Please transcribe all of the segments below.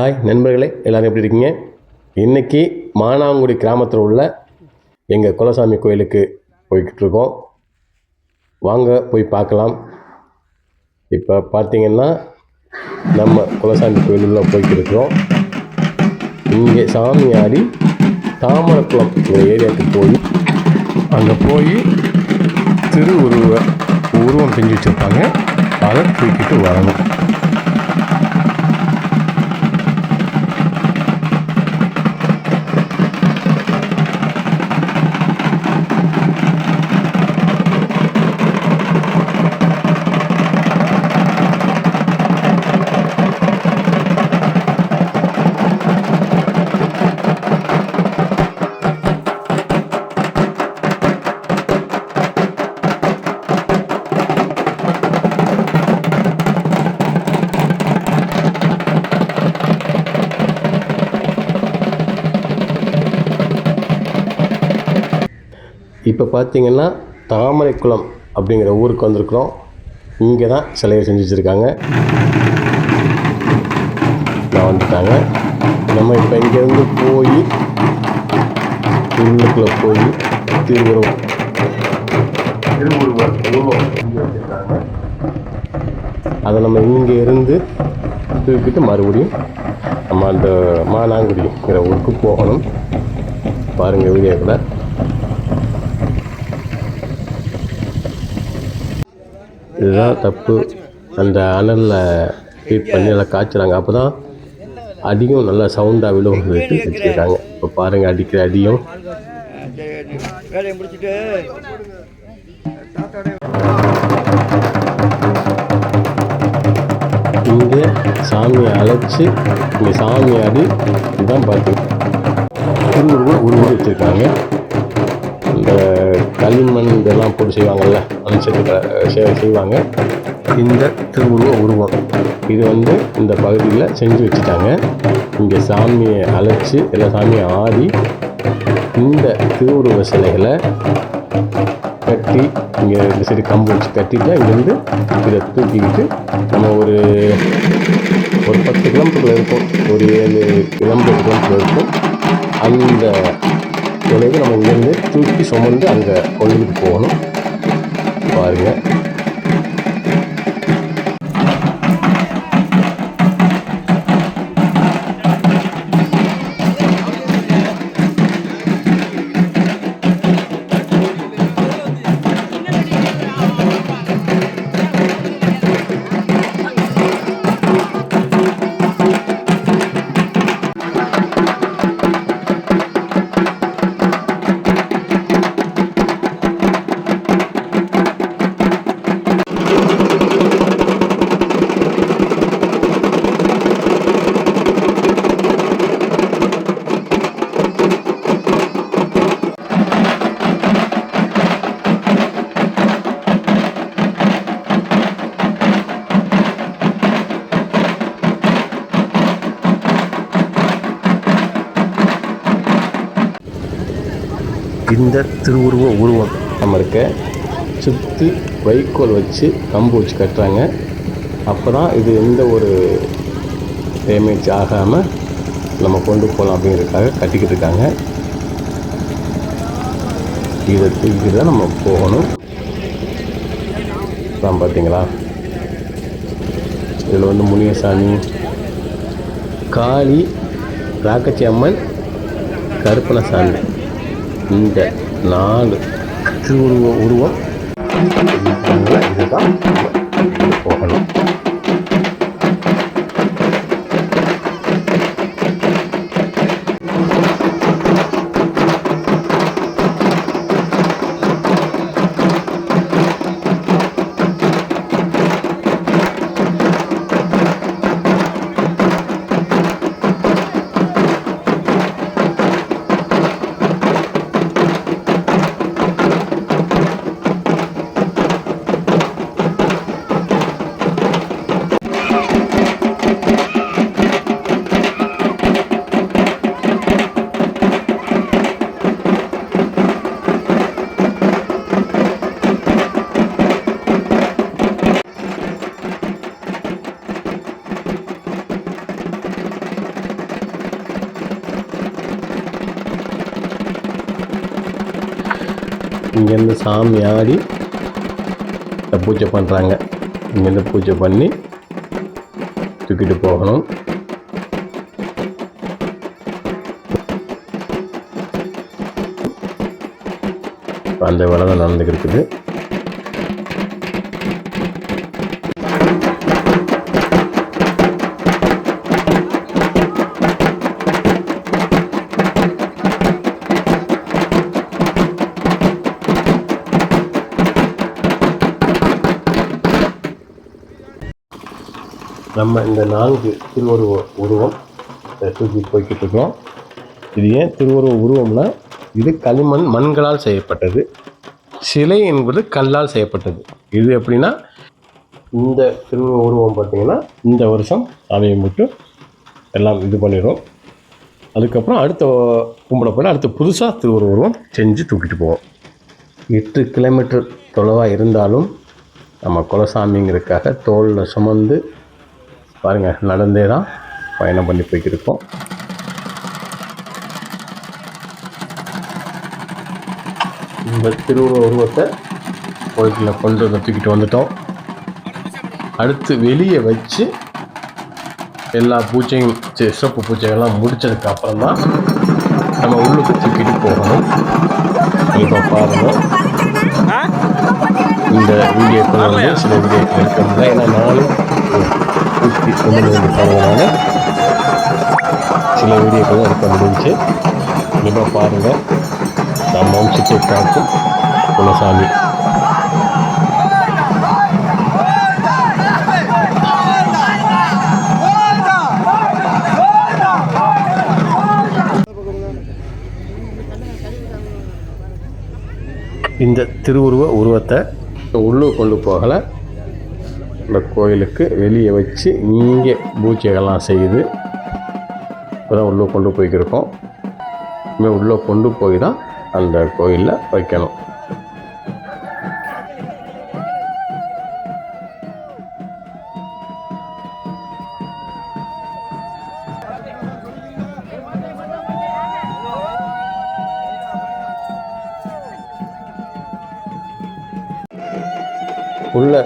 Hi நண்பர்களே, எல்லோரும் எப்படி இருக்கீங்க? இன்றைக்கி மானாங்குடி கிராமத்தில் உள்ள எங்கள் குலசாமி கோயிலுக்கு போய்கிட்டு இருக்கோம். வாங்க போய் பார்க்கலாம். இப்போ பார்த்திங்கன்னா நம்ம குலசாமி கோயிலுள்ள போய்கிட்டு இருக்கிறோம். இங்கே சாமி ஆடி தாமரக்குளம் ஏரியாவுக்கு போய் அங்கே போய் உருவம் செஞ்சு வச்சுருப்பாங்க. அதை தூக்கிட்டு வரணும். இப்போ பார்த்திங்கன்னா தாமரைக்குளம் அப்படிங்கிற ஊருக்கு வந்திருக்கிறோம். இங்கே தான் சிலையை செஞ்சு வச்சுருக்காங்க. நான் வந்துட்டாங்க. நம்ம இப்போ இங்கேருந்து போய் உள்ளுக்குள்ளே போய் திருவுருவம் செஞ்சு வச்சுருக்காங்க. அதை நம்ம இங்கே இருந்து தூக்கிட்டு மறுபடியும் நம்ம அந்த மானாங்குடிங்கிற ஊருக்கு போகணும். பாருங்கள் வீடியோ கூட. இதுதான் தப்பு. அந்த அனலில் ஹீட் பண்ணி நல்லா காய்ச்சுறாங்க. அப்போ தான் அடியும் நல்லா சவுண்டாக விழுவும் வச்சுருக்காங்க. இப்போ பாருங்கள் அடிக்கிற அடியும். இங்கே சாமியை அழைச்சி இங்கே சாமி ஆடி இதுதான் பார்த்தீங்க உருவம் வச்சுருக்காங்க. இந்த களிமண் இதெல்லாம் போட்டு செய்வாங்கள்ல, அந்த செய்வாங்க. இந்த உருவம் இது இந்த பகுதியில் செஞ்சு வச்சுட்டாங்க. இங்கே சாமியை அழைச்சி எல்லா சாமியை ஆடி இந்த திருவுருவ சிலைகளை கட்டி இங்கே இந்த சைடு கம்பு வச்சு கட்டிட்டு இங்கேருந்து இதை தூக்கிக்கிட்டு நம்ம ஒரு 10 கிலோமீட்டரில் இருக்கும், ஒரு 7 கிலோமீட்டர் இருக்கும். அந்த தொலைவு நம்ம இங்கேருந்து தூக்கி சுமந்து அங்கே கொண்டுகிட்டு போகணும். பாருங்கள். இந்த உருவம் நம்ம இருக்க சுற்றி வைக்கோல் வச்சு கம்பு வச்சு கட்டுறாங்க. அப்போ தான் இது எந்த ஒரு டேமேஜ் ஆகாமல் நம்ம கொண்டு போகலாம் அப்படிங்கிறதுக்காக கட்டிக்கிட்டு இருக்காங்க. இதை தூக்கிட்டு தான் நம்ம போகணும். தான் பார்த்தீங்களா, இதில் முனியசாமி, காளி, ராக்கச்சி அம்மன், கருப்பணசாமி, இந்த 4 உருவம் இதுதான் போகணும். இங்கேருந்து சாமி ஆடி பூஜை பண்ணுறாங்க. இங்கேருந்து பூஜை பண்ணி தூக்கிட்டு போகணும். அந்த வேலை தான் நடந்துக்கிட்டு இருக்குது. நம்ம இந்த 4 திருவுருவ உருவம் தூக்கி போய்கிட்டு இருக்கோம். இது ஏன் திருவுருவ உருவம்னா, இது களிமண் மண்களால் செய்யப்பட்டது. சிலை என்பது கல்லால் செய்யப்பட்டது. இது எப்படின்னா, இந்த திருவுருவ உருவம் பார்த்திங்கன்னா இந்த வருஷம் சாமியை மட்டும் எல்லாம் இது பண்ணிடும். அதுக்கப்புறம் அடுத்த கும்பிட போய் அடுத்து புதுசாக திருவுருவ உருவம் செஞ்சு தூக்கிட்டு போவோம். 8 கிலோமீட்டர் தொலைவாக இருந்தாலும் நம்ம குலசாமிங்கிறதுக்காக தோளில் சுமந்து பாருங்கள், நடந்தே தான் பயணம் பண்ணி போய்க்கிருக்கோம். இந்த திருவுருவ உருவத்தை கோயிலில் கொண்டு வந்து தூக்கிட்டு வந்துட்டோம். அடுத்து வெளியே வச்சு எல்லா பூஜையும் சிறப்பு பூஜைகள்லாம் முடித்ததுக்கு அப்புறம் தான் நம்ம உள்ளுக்கு தூக்கிட்டு போகணும். இப்போ பாருங்கள், இந்த வீடியோக்கள் வந்து சில வீடியோக்கள் இருக்க முடியல. ஏன்னா நானும் தூக்கி கொண்டு வந்து போனதுனால சில வீடியோக்களும் எடுக்க முடிஞ்சு. இப்போ பாருங்கள், நம்ம வம்சத்தை காக்கும் குலசாமி. இந்த திருவுருவ உருவத்தை உள்ளூர் கொண்டு போகலை, இந்த கோயிலுக்கு வெளியே வச்சு இங்கே பூஜைகள்லாம் செய்யுது. இப்போ தான் உள்ளே கொண்டு போய்க்கிருக்கோம். இனிமேல் உள்ளே கொண்டு போய் தான் அந்த கோயிலில் வைக்கணும். உள்ளே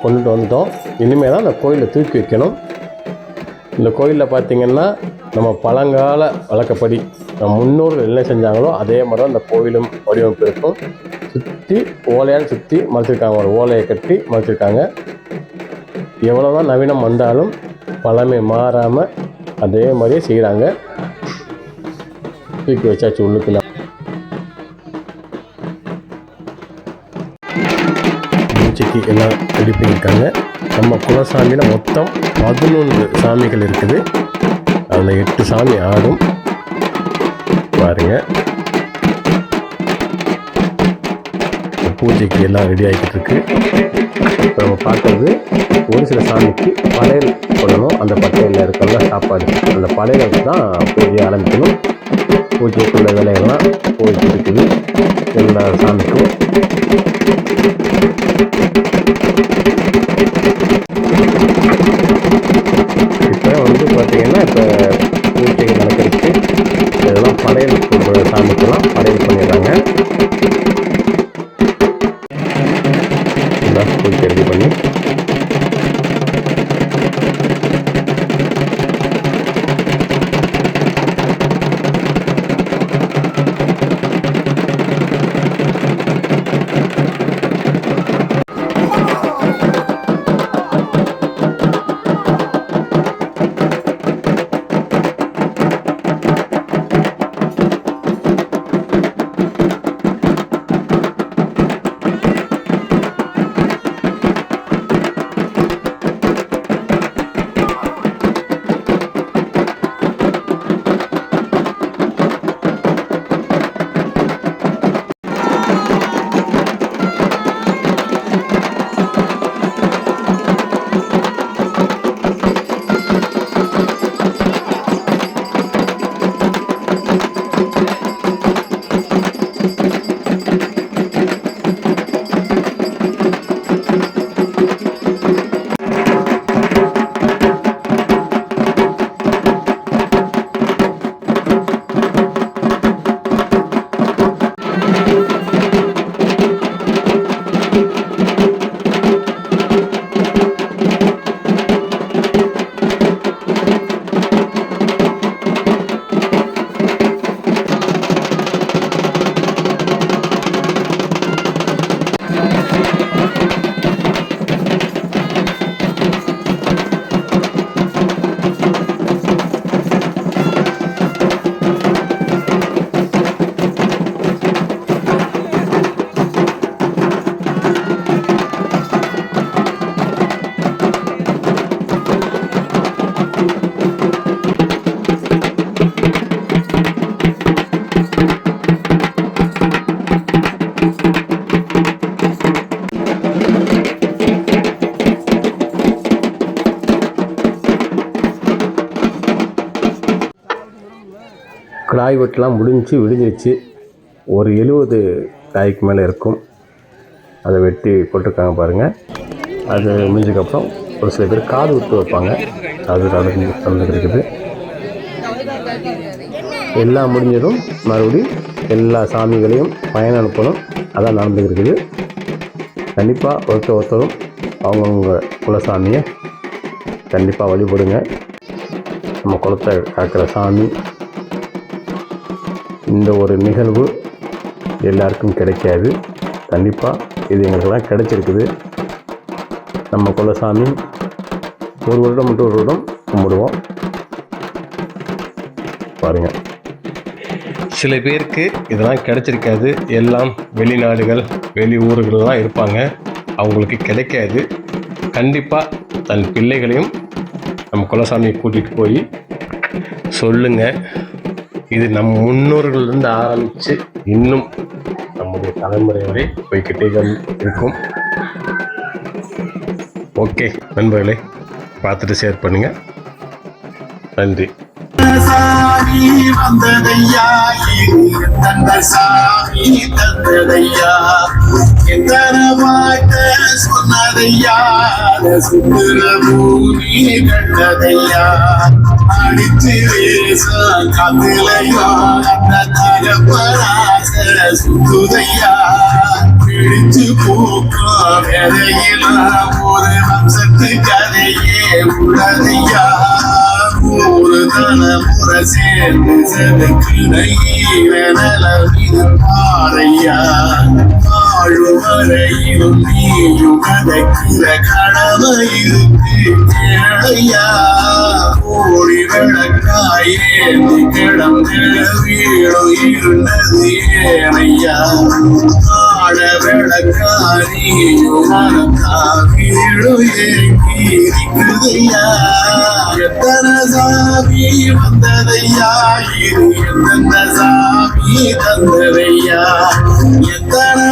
கொண்டுட்டு வந்துட்டோம். இனிமேல் தான் அந்த கோயிலை தூக்கி வைக்கணும். இந்த கோயிலில் பார்த்திங்கன்னா நம்ம பழங்கால வழக்கப்படி நம்ம முன்னோர்கள் என்ன செஞ்சாங்களோ அதே மாதிரி தான் இந்த கோயிலும் வடிவமைப்பு இருக்கும். சுற்றி ஓலையால் சுற்றி மறைச்சிருக்காங்க, ஒரு ஓலையை கட்டி மறைச்சிருக்காங்க. எவ்வளோ தான் நவீனம் வந்தாலும் பழமை மாறாமல் அதே மாதிரியே செய்கிறாங்க. தூக்கி வச்சாச்சு உள்ளுக்குள்ள. பூஜைக்கு எல்லாம் ரெடி பண்ணியிருக்காங்க. நம்ம குலசாமியில் மொத்தம் 11 சாமிகள் இருக்குது. அதில் 8 சாமி ஆடும். பாருங்க, பூஜைக்கு எல்லாம் ரெடி ஆகிட்டு இருக்கு. இப்போ நம்ம பார்க்குறது ஒரு சில சாமிக்கு படையல் போடணும். அந்த பட்டையில் இருக்கல சாப்பாடு, அந்த படையலுக்கு தான் பூஜையை ஆரம்பிக்கணும். பூஜைக்குள்ள வேலைகள்லாம் போயிட்டு இருக்குது எல்லா சாமிக்கும். இப்போ வந்து பார்த்தீங்கன்னா, இப்போ பூஜைகள் நடக்கிறதுக்கு இதெல்லாம் படையல் போடுற சாமிக்கெல்லாம் படையல் பண்ணிடுறாங்க. பூஜை ரெடி பண்ணி காய் வெட்டலாம் விடிஞ்சிருச்சு. ஒரு 70 காய்க்கு மேலே இருக்கும். அதை வெட்டி போட்டிருக்காங்க பாருங்கள். அது முடிஞ்சதுக்கப்புறம் ஒரு சில பேர் காது விட்டு வைப்பாங்க. அது நடந்துருக்குது. எல்லாம் முடிஞ்சதும் மறுபடியும் எல்லா சாமிகளையும் பயணம் அனுப்பணும். அதான் நடந்துருக்குது. கண்டிப்பாக ஒருத்தரும் அவங்கவுங்க குலசாமியை கண்டிப்பாக வழிபடுங்க. நம்ம குலத்தை காக்கிற சாமி. இந்த ஒரு நிகழ்வு எல்லாருக்கும் கிடைக்காது. கண்டிப்பாக இது எங்களுக்கெல்லாம் கிடைச்சிருக்குது. நம்ம குலசாமி ஒரு வருடம் மட்டும் ஒரு வருடம் கும்பிடுவோம் பாருங்கள். சில பேருக்கு இதெல்லாம் கிடைச்சிருக்காது. எல்லாம் வெளிநாடுகள் வெளி ஊர்கள்லாம் இருப்பாங்க. அவங்களுக்கு கிடைக்காது. கண்டிப்பாக தன் பிள்ளைகளையும் நம்ம குலசாமியை கூட்டிகிட்டு போய் சொல்லுங்கள். இது நம் முன்னோர்கள்லேருந்து ஆரம்பித்து இன்னும் நம்முடைய தலைமுறை வரை போய்கிட்டே இருக்கும். ஓகே நண்பர்களே, பார்த்துட்டு ஷேர் பண்ணுங்கள். நன்றி. சாமி வந்ததையா, தந்த சாமி தந்ததையா, எத்தனை பாட்ட சொன்னதையா, சுந்தர பூமி கண்டதையா, அடித்து வேச காத்துலையா, அந்த தகப்பராச சுத்துதையா, பிடிச்சு பூக்கா வேலையில ஒரு வம்சத்து கதையே உள்ளதையா, ஒரு தலைமுறை சேர்ந்து செதுக்கிறையா, வாழுவரையிலும் நீயும் கதைக்கிற கடமை இருக்கு கேளையா, கோடி விளக்காயேந்தி கிடந்து வீடு இருந்தது ஏனையா, ஆட விளக்காரியும் மனத்தா வீடு ஏங்கி இருக்குதையா, எத்தனை சாமி வந்ததையா, இது எந்தெந்த சாமி தந்ததையா, எத்தனை